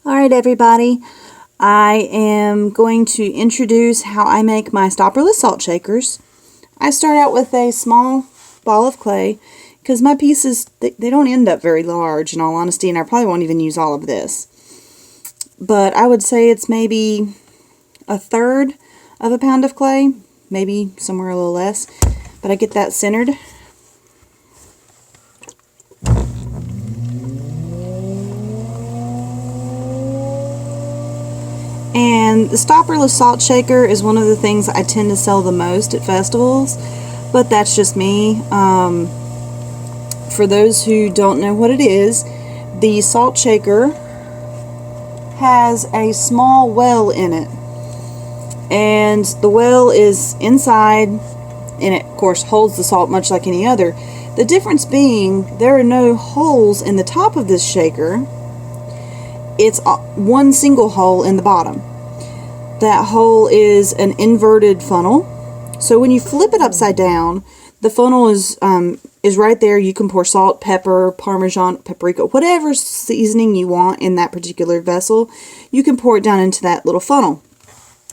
Alright everybody, I am going to introduce how I make my Stopperless salt shakers. I start out with a small ball of clay because my pieces, they don't end up very large in all honesty, and I probably won't even use all of this. But I would say it's maybe a third of a pound of clay, maybe somewhere a little less, but I get that centered. And the Stopperless salt shaker is one of the things I tend to sell the most at festivals, but that's just me. For those who don't know what it is, the salt shaker has a small well in it, and the well is inside, and it of course holds the salt much like any other. The difference being there are no holes in the top of this shaker. It's one single hole in the bottom. That hole is an inverted funnel. So when you flip it upside down, the funnel is right there. You can pour salt, pepper, Parmesan, paprika, whatever seasoning you want in that particular vessel. You can pour it down into that little funnel.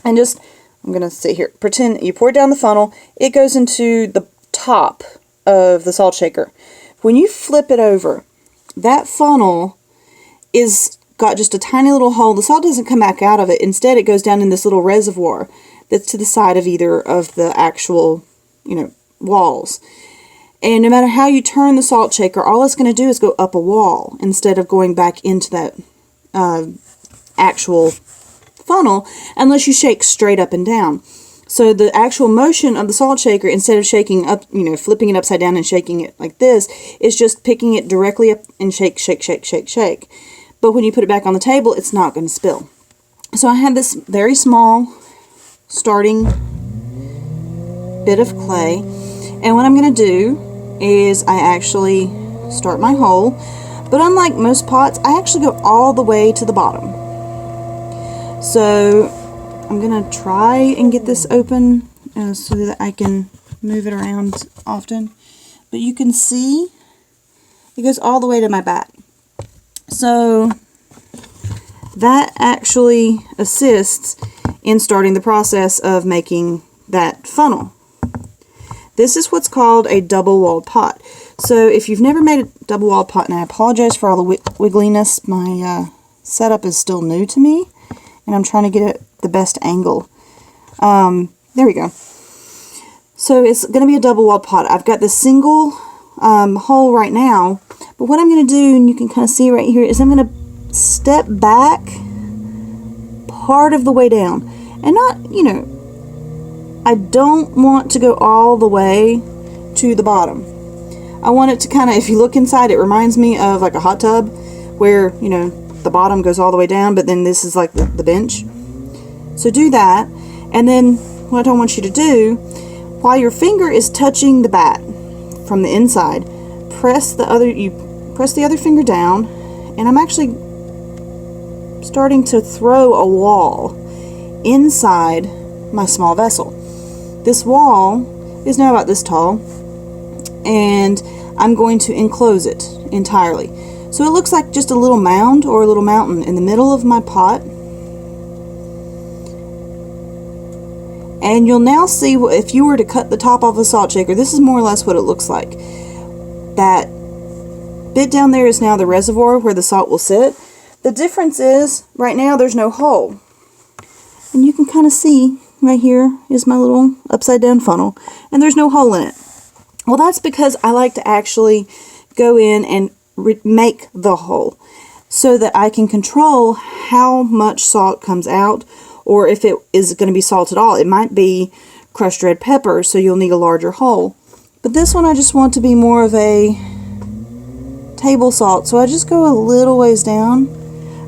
And just, I'm going to sit here, pretend you pour it down the funnel. It goes into the top of the salt shaker. When you flip it over, that funnel is got just a tiny little hole. The salt doesn't come back out of it. Instead, it goes down in this little reservoir that's to the side of either of the actual, walls. And no matter how you turn the salt shaker, all it's going to do is go up a wall instead of going back into that actual funnel, unless you shake straight up and down. So the actual motion of the salt shaker, instead of shaking up, flipping it upside down and shaking it like this, is just picking it directly up and shake, shake, shake, shake, shake. But when you put it back on the table, it's not going to spill. So I have this very small starting bit of clay. And what I'm going to do is I actually start my hole. But unlike most pots, I actually go all the way to the bottom. So I'm going to try and get this open so that I can move it around often. But you can see it goes all the way to my back. So that actually assists in starting the process of making that funnel. This is what's called a double-walled pot. So if you've never made a double-walled pot, and I apologize for all the wiggliness, my setup is still new to me, and I'm trying to get it the best angle. There we go. So it's going to be a double-walled pot. I've got this single hole right now, but what I'm going to do, and you can kind of see right here, is I'm going to step back part of the way down. And not, I don't want to go all the way to the bottom. I want it to kind of, if you look inside, it reminds me of like a hot tub where, the bottom goes all the way down, but then this is like the bench. So do that. And then what I want you to do, while your finger is touching the bat from the inside, press the other finger down, and I'm actually starting to throw a wall inside my small vessel. This wall is now about this tall, and I'm going to enclose it entirely. So it looks like just a little mound or a little mountain in the middle of my pot. And you'll now see, if you were to cut the top off a salt shaker, this is more or less what it looks like. That bit down there is now the reservoir where the salt will sit. The difference is, right now there's no hole. And you can kind of see, right here is my little upside down funnel, and there's no hole in it. Well, that's because I like to actually go in and make the hole so that I can control how much salt comes out, or if it is going to be salt at all. It might be crushed red pepper, so you'll need a larger hole. But this one I just want to be more of a table salt, so I just go a little ways down.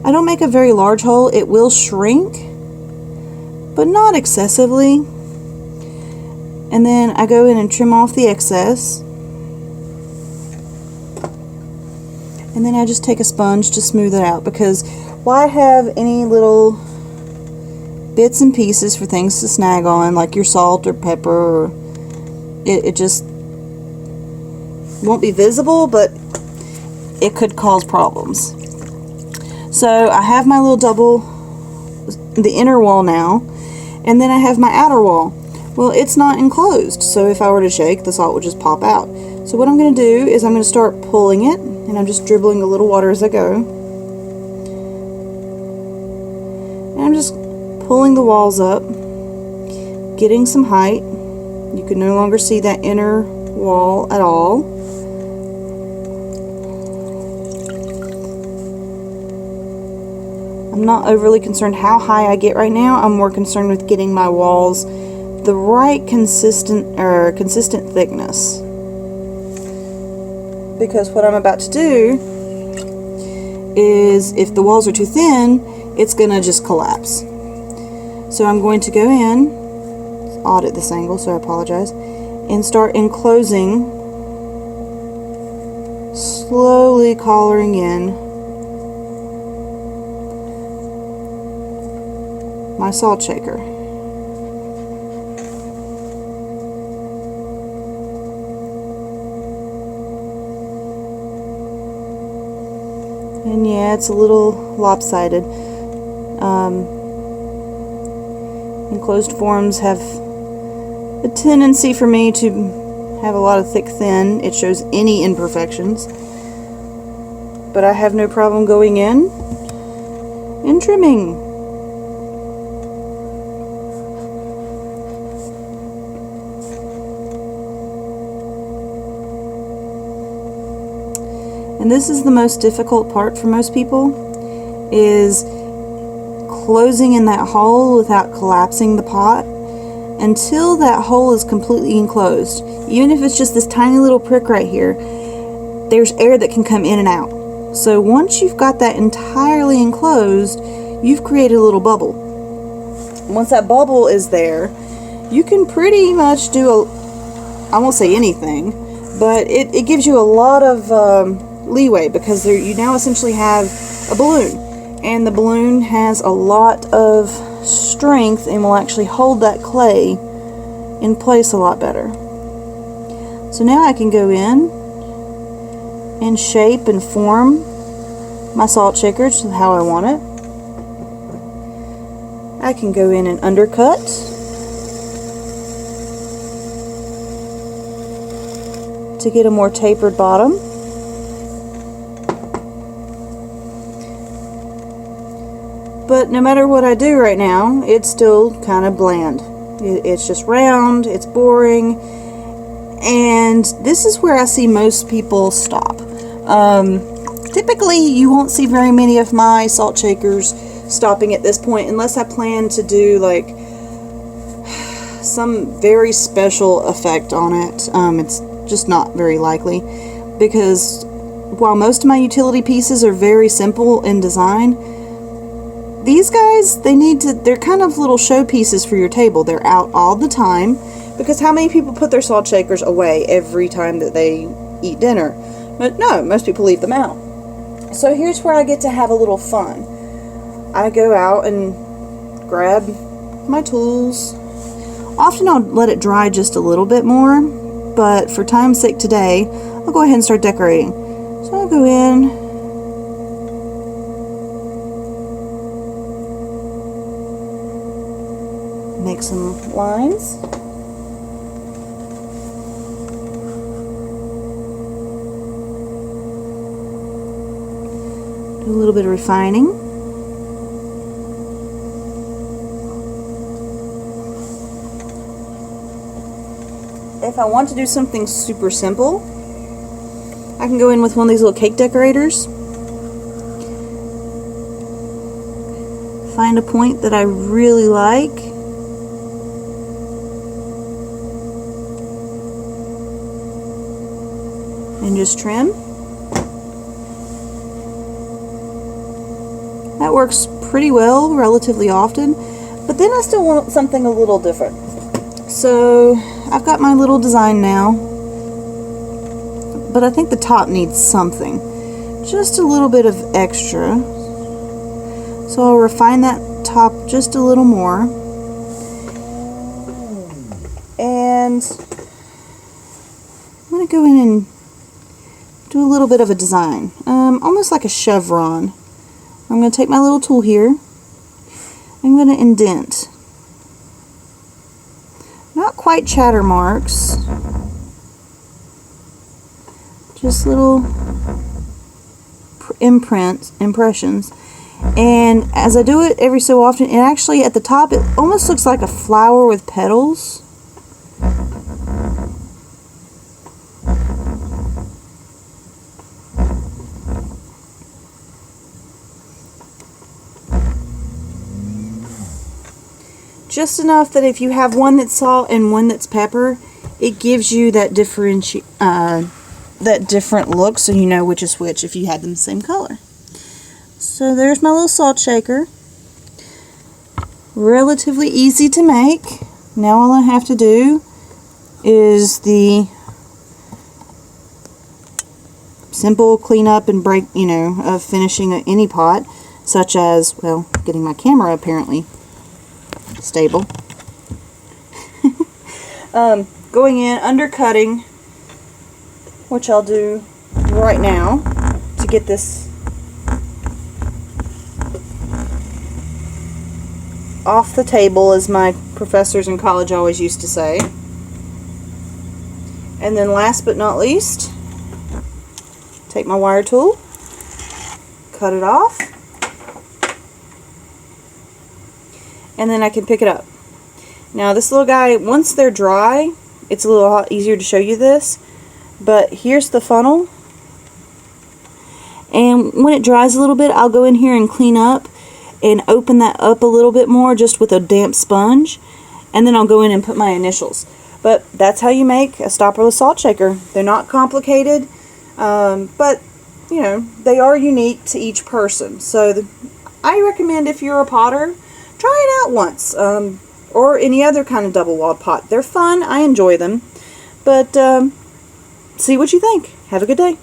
I don't make a very large hole. It will shrink, but not excessively. And then I go in and trim off the excess. And then I just take a sponge to smooth it out, because why have any little bits and pieces for things to snag on, like your salt or pepper, or it just won't be visible, but it could cause problems. So I have my little double, the inner wall now, and then I have my outer wall. Well, it's not enclosed, so if I were to shake, the salt would just pop out. So what I'm going to do is I'm going to start pulling it, and I'm just dribbling a little water as I go. And I'm just pulling the walls up, getting some height. You can no longer see that inner wall at all. I'm not overly concerned how high I get right now. I'm more concerned with getting my walls the right consistent thickness. Because what I'm about to do is, if the walls are too thin, it's gonna just collapse. So I'm going to go in, it's odd at this angle, so I apologize, and start enclosing, slowly collaring in my salt shaker. And yeah, it's a little lopsided. Enclosed forms have a tendency for me to have a lot of thick thin. It shows any imperfections. But I have no problem going in and trimming. And this is the most difficult part for most people, is closing in that hole without collapsing the pot until that hole is completely enclosed. Even if it's just this tiny little prick right here, there's air that can come in and out. So once you've got that entirely enclosed, you've created a little bubble. Once that bubble is there, you can pretty much do I won't say anything, but it gives you a lot of leeway, because you now essentially have a balloon, and the balloon has a lot of strength and will actually hold that clay in place a lot better. So now I can go in and shape and form my salt shaker to how I want it. I can go in and undercut, to get a more tapered bottom. But no matter what I do right now, it's still kind of bland. It's just round, it's boring, and this is where I see most people stop. Typically, you won't see very many of my salt shakers stopping at this point, unless I plan to do like some very special effect on it. It's just not very likely, because while most of my utility pieces are very simple in design, these guys, they're kind of little show pieces for your table. They're out all the time, because how many people put their salt shakers away every time that they eat dinner? But no, most people leave them out. So here's where I get to have a little fun. I go out and grab my tools. Often I'll let it dry just a little bit more, but for time's sake today, I'll go ahead and start decorating. So I'll go in, make some lines. Do a little bit of refining. If I want to do something super simple, I can go in with one of these little cake decorators. Find a point that I really like. And just trim. That works pretty well relatively often, but then I still want something a little different. So I've got my little design now, but I think the top needs something, just a little bit of extra. So I'll refine that top just a little more, and I'm going to go in and do a little bit of a design, almost like a chevron. I'm going to take my little tool here. I'm going to indent. Not quite chatter marks. Just little impressions. And as I do it every so often, it actually at the top, it almost looks like a flower with petals. Just enough that if you have one that's salt and one that's pepper, it gives you that different look, so you know which is which if you had them the same color. So there's my little salt shaker. Relatively easy to make. Now all I have to do is the simple cleanup and break, of finishing any pot, such as, well, getting my camera apparently stable. Going in, undercutting, which I'll do right now to get this off the table, as my professors in college always used to say. And then last but not least, take my wire tool, cut it off, and then I can pick it up. Now this little guy, once they're dry, it's a little easier to show you this, but here's the funnel, and when it dries a little bit, I'll go in here and clean up and open that up a little bit more just with a damp sponge, and then I'll go in and put my initials. But that's how you make a stopperless salt shaker. They're not complicated, but they are unique to each person. So I recommend, if you're a potter, try it out once, or any other kind of double-walled pot. They're fun. I enjoy them. But see what you think. Have a good day.